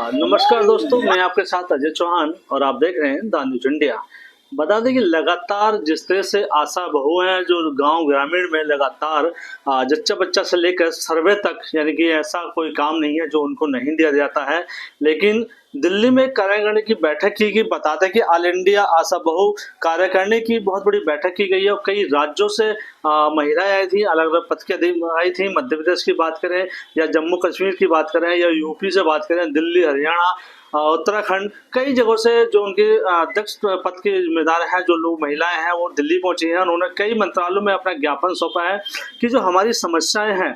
नमस्कार दोस्तों, मैं आपके साथ अजय चौहान और आप देख रहे हैं द न्यूज इंडिया। बता दें कि लगातार जिस तरह से आशा बहू हैं जो गांव ग्रामीण में लगातार जच्चा बच्चा से लेकर सर्वे तक, यानी कि ऐसा कोई काम नहीं है जो उनको नहीं दिया जाता है। लेकिन दिल्ली में कार्यकारिणी की बैठक की गई। बताते हैं कि ऑल इंडिया आशा बहू कार्यकारिणी की बहुत बड़ी बैठक की गई है और कई राज्यों से महिलाएं आई थी, अलग अलग पद की आई थी। मध्य प्रदेश की बात करें या जम्मू कश्मीर की बात करें या यूपी से बात करें, दिल्ली, हरियाणा, उत्तराखंड, कई जगहों से जो उनके अध्यक्ष पद के जिम्मेदार हैं, जो लोग महिलाएं हैं, वो दिल्ली पहुंची हैं। उन्होंने कई मंत्रालयों में अपना ज्ञापन सौंपा है कि जो हमारी समस्याएं हैं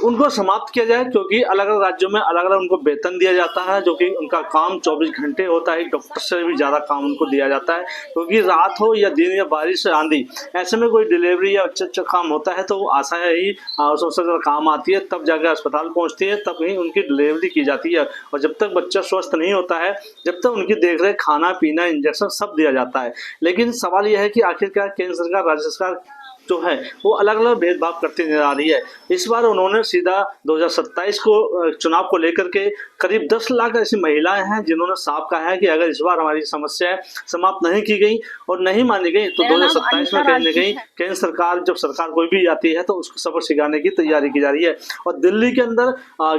उनको समाप्त किया जाए, क्योंकि अलग अलग राज्यों में अलग अलग उनको वेतन दिया जाता है, जो कि उनका काम 24 घंटे होता है। डॉक्टर से भी ज़्यादा काम उनको दिया जाता है, क्योंकि रात हो या दिन या बारिश या आंधी, ऐसे में कोई डिलीवरी या अच्छा काम होता है तो वो आशा ही सबसे ज़्यादा काम आती है। तब जाकर अस्पताल पहुंचती है, तब ही उनकी डिलीवरी की जाती है। और जब तक बच्चा स्वस्थ नहीं होता है, जब तक उनकी देखरेख, खाना पीना, इंजेक्शन सब दिया जाता है। लेकिन सवाल यह है कि आखिरकार केंद्र सरकार, राज्य सरकार जो है वो अलग अलग भेदभाव करती नजर आ रही है। इस बार उन्होंने सीधा 2027 को चुनाव को लेकर के करीब 10 लाख ऐसी महिलाएं हैं जिन्होंने साफ कहा है कि अगर इस बार हमारी समस्याएं समाप्त नहीं की गई और नहीं मानी गई तो 2027 में कहीं न कहीं केंद्र सरकार, जब सरकार कोई भी आती है तो उसको सबक सिखाने की तैयारी की जा रही है। और दिल्ली के अंदर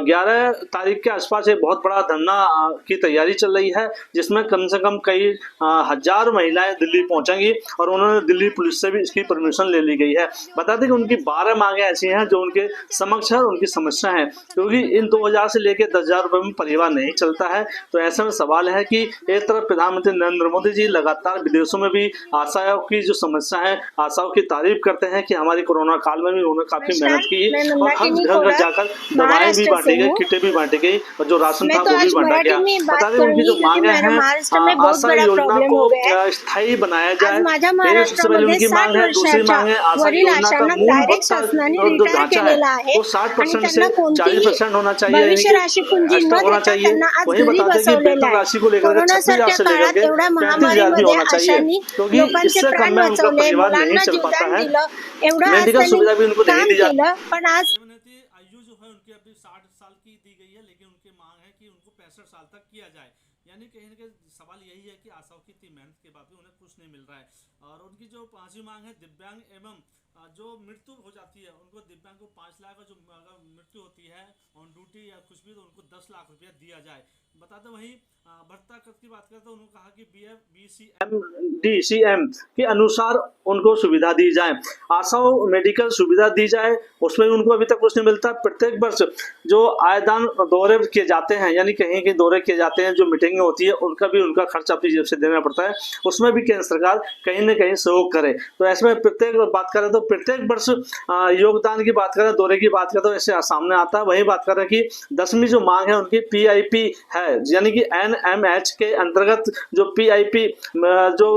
11 तारीख के आसपास एक बहुत बड़ा धरना की तैयारी चल रही है, जिसमें कम से कम कई हजार महिलाएं दिल्ली पहुंचेंगी और उन्होंने दिल्ली पुलिस से भी इसकी परमिशन ले ली गई है। बता दें कि उनकी 12 मांगे ऐसी हैं जो उनके समक्ष है और उनकी समस्या है, क्योंकि इन 2000 से लेकर 10,000 रुपए में परिवार नहीं चलता है। तो ऐसे में सवाल है कि एक तरफ प्रधानमंत्री नरेंद्र मोदी जी लगातार विदेशों में भी आशाओं की जो समस्या है, आशाओं की तारीफ करते हैं कि हमारी कोरोना काल में भी उन्होंने काफी मेहनत की और हर घर घर जाकर दवाएं भी बांटी गई, किटें भी बांटी गई और जो राशन था वो भी बांटा गया। बता दें उनकी जो मांगे हैं, आशा योजना को स्थायी बनाया जाए, सबसे पहले उनकी मांग है। दूसरी मांग है आशा योजना का मूल जो ढांचा है वो 60% से 40% होना चाहिए, होना चाहिए। वही बता दें कि वेतन राशि को लेकर 36,000 से लेकर 35,000 भी होना चाहिए, क्योंकि इससे कम में उनका परिवार नहीं चल पाता है। मेडिकल सुविधा भी उनको नहीं दी जाती। आयु जो है उनकी अभी 60 साल की दी गई है, लेकिन उनकी मांग है कि उनको 65 साल तक किया जाए। यानी कहीं ना कहीं सवाल यही है कि आशाओं की इतनी मेहनत के बाद भी उन्हें कुछ नहीं मिल रहा है। और उनकी जो 5वीं मांग है, दिव्यांग एवं जो मृत्यु हो जाती है उनको, दिव्यांग को 5 लाख का जो मृत्यु होती है ऑन ड्यूटी या कुछ भी, तो उनको 10 लाख रुपया दिया जाए। बताते वहीं भत्ता कर की बात करते हैं, उन्होंने कहा कि BCM के अनुसार उनको सुविधा दी जाए, आशाओं मेडिकल सुविधा दी जाए, उसमें उनको अभी तक कुछ नहीं मिलता। प्रत्येक वर्ष जो आयदान दौरे किए जाते हैं, यानी कहीं के दौरे किए जाते हैं, जो मीटिंगें होती है, उनका खर्च अपनी जेब से देना पड़ता है, उसमें भी केंद्र सरकार कहीं न कहीं सहयोग करे। तो ऐसे में प्रत्येक बात करें तो प्रत्येक वर्ष योगदान की बात करें, दौरे की बात करें तो ऐसे सामने आता है। वही बात करें कि 10वीं जो मांग है उनकी PIP है, यानी कि NMH के अंतर्गत जो PIP जो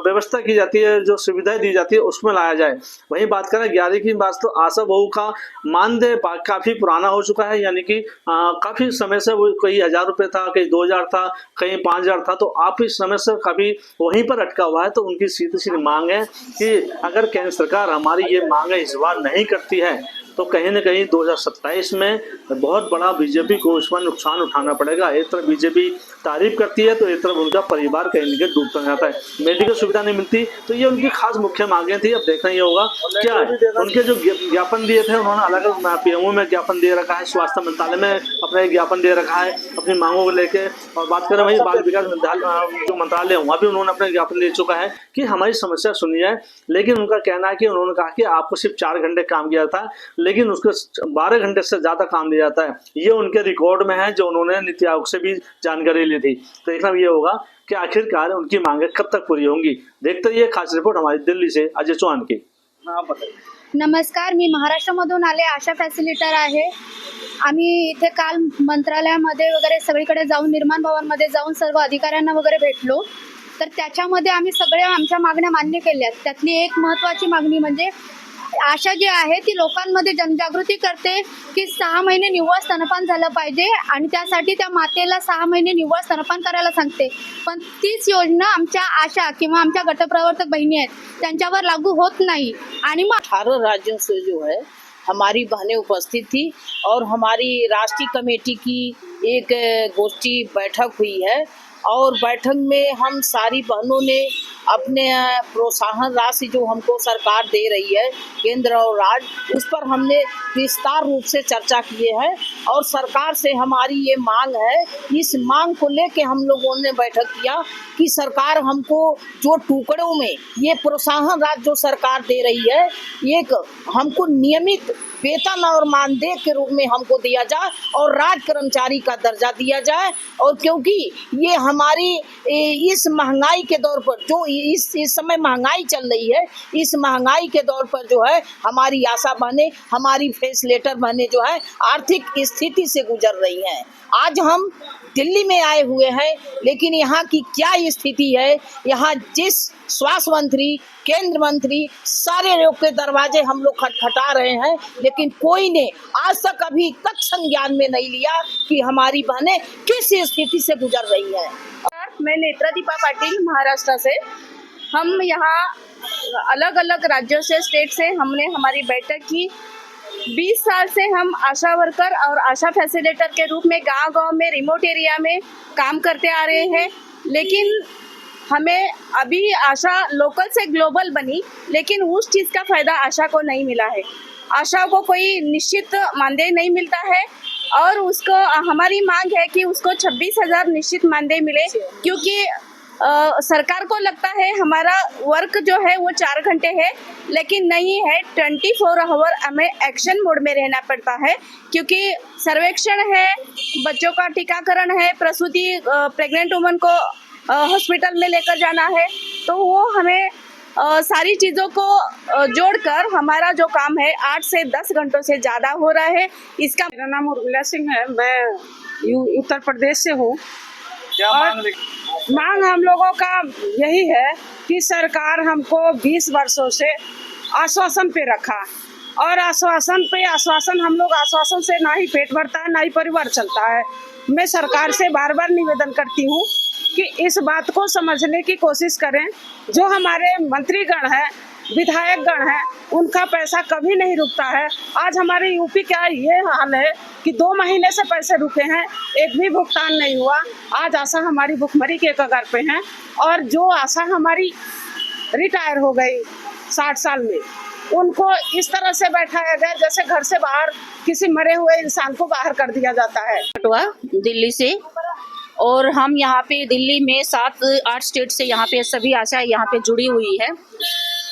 व्यवस्था की जाती है, जो सुविधाएं दी जाती है, उसमें लाया जाए। वहीं बात करें 11 की बात, तो आशा बहू का मानदेय काफी पुराना हो चुका है, यानी कि काफी समय से वो कई 1,000 रुपए था, कहीं 2,000 था, कहीं 5,000 था, तो आप इस समय से काफी वहीं पर अटका हुआ है। तो उनकी सीधी सीधी मांग है कि अगर केंद्र सरकार हमारी ये मांगे इस बार नहीं करती है तो कहीं न कहीं 2027 में बहुत बड़ा बीजेपी को इसमें नुकसान उठाना पड़ेगा। एक तरफ बीजेपी तारीफ करती है तो एक तरफ उनका परिवार कहीं न कहीं डूबता जाता है। मेडिकल सुविधा नहीं मिलती, तो ये उनकी खास मुख्य मांगें थी। अब देखना ये होगा क्या है। उनके जो ज्ञापन दिए थे, उन्होंने अलग अलग PMO में ज्ञापन दे रखा है, स्वास्थ्य मंत्रालय में अपना ज्ञापन दे रखा है अपनी मांगों को लेकर। और बात करें वही बाल विकास जो मंत्रालय, वहाँ भी उन्होंने अपना ज्ञापन दे चुका है कि हमारी समस्या सुनी जाए। लेकिन उनका कहना है कि उन्होंने कहा कि आपको सिर्फ 4 घंटे काम किया था, लेकिन उसको 12 घंटे से ज्यादा काम दिया जाता है। ये उनके रिकॉर्ड में है, जो उन्होंने नीति आयोग से भी जानकारी ली थी। तो देखना ये होगा कि आखिरकार उनकी मांगे कब तक पूरी होंगी। देखते रहिए खास रिपोर्ट हमारी दिल्ली से अजय चौहान की। आप बताइए। नमस्कार, मी महाराष्ट्रामधून आले, आशा फॅसिलिटर आहे। आम्ही इथे काल मंत्रालयामध्ये वगैरे सगळीकडे जाऊन, निर्माण भवनमध्ये जाऊन सर्व अधिकाऱ्यांना वगैरे भेटलो, तर त्याच्यामध्ये आम्ही सगळे आमच्या मागण्या मान्य केल्यात। त्यातली एक महत्त्वाची मागणी म्हणजे आशा जी आहे ती लोकांमध्ये जनजागृती करते की 6 महिने निव्वळ स्तनपान झालं पाहिजे आणि त्यासाठी त्या मातेला 6 महिने निव्वळ स्तनपान करायला सांगते। पण तीच योजना आमच्या आशा किंवा आमच्या गटप्रवर्तक बहिणी आहेत त्यांच्यावर लागू होत नाही। आणि मग 18 राज्यों से जो है हमारी बहनें उपस्थित थी और हमारी राष्ट्रीय कमेटी की एक गोष्ठी बैठक हुई है और बैठक में हम सारी बहनों ने अपने प्रोत्साहन राशि जो हमको सरकार दे रही है केंद्र और राज्य, उस पर हमने विस्तार रूप से चर्चा किए हैं और सरकार से हमारी ये मांग है। इस मांग को लेके हम लोगों ने बैठक किया कि सरकार हमको जो टुकड़ों में ये प्रोत्साहन राशि जो सरकार दे रही है, एक हमको नियमित वेतन और मानदेय के रूप में हमको दिया जाए और राज्य कर्मचारी का दर्जा दिया जाए। और क्योंकि ये हमारी इस महंगाई के दौर पर जो इस समय महंगाई चल रही है, इस महंगाई के दौर पर जो है हमारी आशा बहनें, हमारी फैसिलिटेटर बहनें जो है आर्थिक स्थिति से गुजर रही हैं। आज हम दिल्ली में आए हुए हैं, लेकिन यहाँ की क्या स्थिति है, यहाँ जिस स्वास्थ्य मंत्री, केंद्र मंत्री, सारे लोग के दरवाजे हम लोग खटखटा रहे हैं, लेकिन कोई ने आज तक अभी तक संज्ञान में नहीं लिया कि हमारी बहनें किस स्थिति से गुजर रही हैं। मैं नेत्रा दीपा पाटिल महाराष्ट्र से। हम यहाँ अलग अलग राज्यों से, स्टेट से हमने हमारी बैठक की। 20 साल से हम आशा वर्कर और आशा फैसिलिटेटर के रूप में गांव-गांव में, रिमोट एरिया में काम करते आ रहे हैं, लेकिन हमें अभी आशा लोकल से ग्लोबल बनी, लेकिन उस चीज़ का फ़ायदा आशा को नहीं मिला है। आशा को कोई निश्चित मानदेय नहीं मिलता है और उसको हमारी मांग है कि उसको 26,000 निश्चित मानदेय मिले, क्योंकि सरकार को लगता है हमारा वर्क जो है वो 4 घंटे है, लेकिन नहीं है। 24 आवर हमें एक्शन मोड में रहना पड़ता है, क्योंकि सर्वेक्षण है, बच्चों का टीकाकरण है, प्रसूति प्रेग्नेंट वुमन को हॉस्पिटल में लेकर जाना है, तो वो हमें सारी चीज़ों को जोड़कर हमारा जो काम है 8 से 10 घंटों से ज़्यादा हो रहा है। इसका मेरा नाम उर्मिला सिंह है, मैं उत्तर प्रदेश से हूँ। क्या मांग हम लोगों का यही है कि सरकार हमको 20 वर्षों से आश्वासन पे रखा और आश्वासन हम लोग आश्वासन से ना ही पेट भरता है, ना ही परिवार चलता है। मैं सरकार से बार बार निवेदन करती हूँ कि इस बात को समझने की कोशिश करें। जो हमारे मंत्रीगण हैं, विधायकगण हैं, उनका पैसा कभी नहीं रुकता है। आज हमारे यूपी का ये हाल है कि 2 महीने से पैसे रुके हैं, एक भी भुगतान नहीं हुआ। आज आशा हमारी भुखमरी के कगार पे हैं और जो आशा हमारी रिटायर हो गई 60 साल में, उनको इस तरह से बैठाया गया जैसे घर से बाहर किसी मरे हुए इंसान को बाहर कर दिया जाता है। दिल्ली से, और हम यहाँ पे दिल्ली में 7-8 स्टेट से यहाँ पे सभी आशा यहाँ पे जुड़ी हुई है।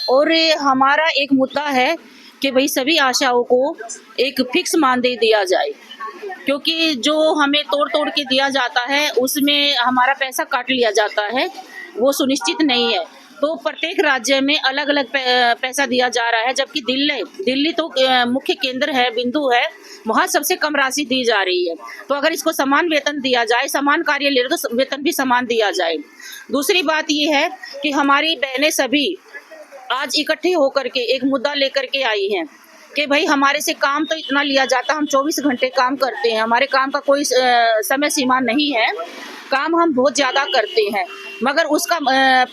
और हमारा एक मुद्दा है कि भाई सभी आशाओं को एक फिक्स मानदेय दिया जाए, क्योंकि जो हमें तोड़ तोड़ के दिया जाता है उसमें हमारा पैसा काट लिया जाता है, वो सुनिश्चित नहीं है। तो प्रत्येक राज्य में अलग अलग पैसा दिया जा रहा है, जबकि दिल्ली तो मुख्य केंद्र है, बिंदु है, वहाँ सबसे कम राशि दी जा रही है। तो अगर इसको समान वेतन दिया जाए, समान कार्य ले तो वेतन भी समान दिया जाए। दूसरी बात ये है कि हमारी बहनें सभी आज इकट्ठे होकर के एक मुद्दा लेकर के आई हैं कि भाई हमारे से काम तो इतना लिया जाता, हम 24 घंटे काम करते हैं, हमारे काम का कोई समय सीमा नहीं है, काम हम बहुत ज़्यादा करते हैं, मगर उसका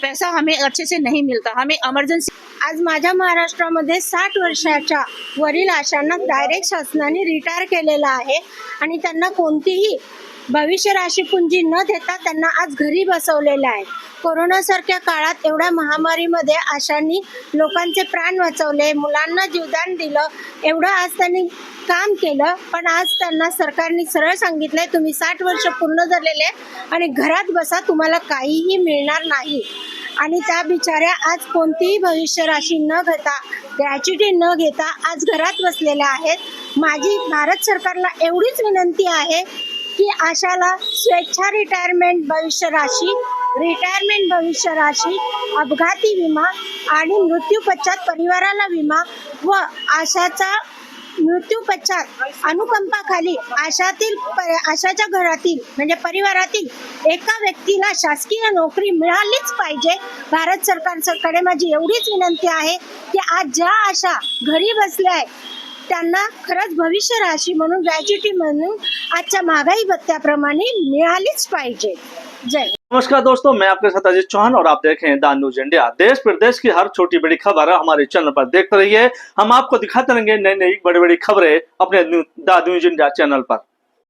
पैसा हमें अच्छे से नहीं मिलता, हमें इमर्जन्सी। आज माझ्या महाराष्ट्रामध्ये 60 वर्षाच्या वरील आशांना डायरेक्ट शासनाने रिटायर केलेलं आहे आणि त्यांना कोणतीही भविष्य राशी पुंजी न देता त्यांना आज घरी बसवलेलं आहे। कोरोनासारख्या काळात एवढ्या महामारीमध्ये आशांनी लोकांचे प्राण वाचवले, मुलांना जीवदान दिलं, एवढं आज त्यांनी काम केलं, पण आज त्यांना सरकारने सरळ सांगितलंय तुम्ही 60 वर्ष पूर्ण झालेले आणि घरात बसा, तुम्हाला काहीही मिळणार नाही। आणि त्या बिचाऱ्या आज कोणतीही भविष्य राशी न घेता, ग्रॅच्युटी न घेता आज घरात बसलेल्या आहेत। माझी भारत सरकारला एवढीच विनंती आहे की आशाला स्वेच्छा रिटायरमेंट भविष्य राशी, अपघाती विमा आणि मृत्यू पश्चात परिवाराला विमा व आशाचा मृत्यू पश्चात अनुकंपाखाली आशाच्या घरातील म्हणजे परिवारातील एका व्यक्तीला शासकीय नोकरी मिळालीच पाहिजे। भारत सरकारकडे माझी एवढीच विनंती आहे की आज ज्या आशा घरी बसल्या आहेत त्यांना खरंच भविष्य राशी म्हणून, ग्रॅच्युटी म्हणून आजच्या महागाई भत्त्याप्रमाणे मिळालीच पाहिजे। जय नमस्कार दोस्तों, मैं आपके साथ अजीत चौहान और आप देख रहे हैं द न्यूज इंडिया। देश प्रदेश की हर छोटी बड़ी खबर हमारे चैनल पर देखते रहिए। हम आपको दिखाते रहेंगे नई नई बड़ी बड़ी खबरें अपने द न्यूज इंडिया चैनल पर।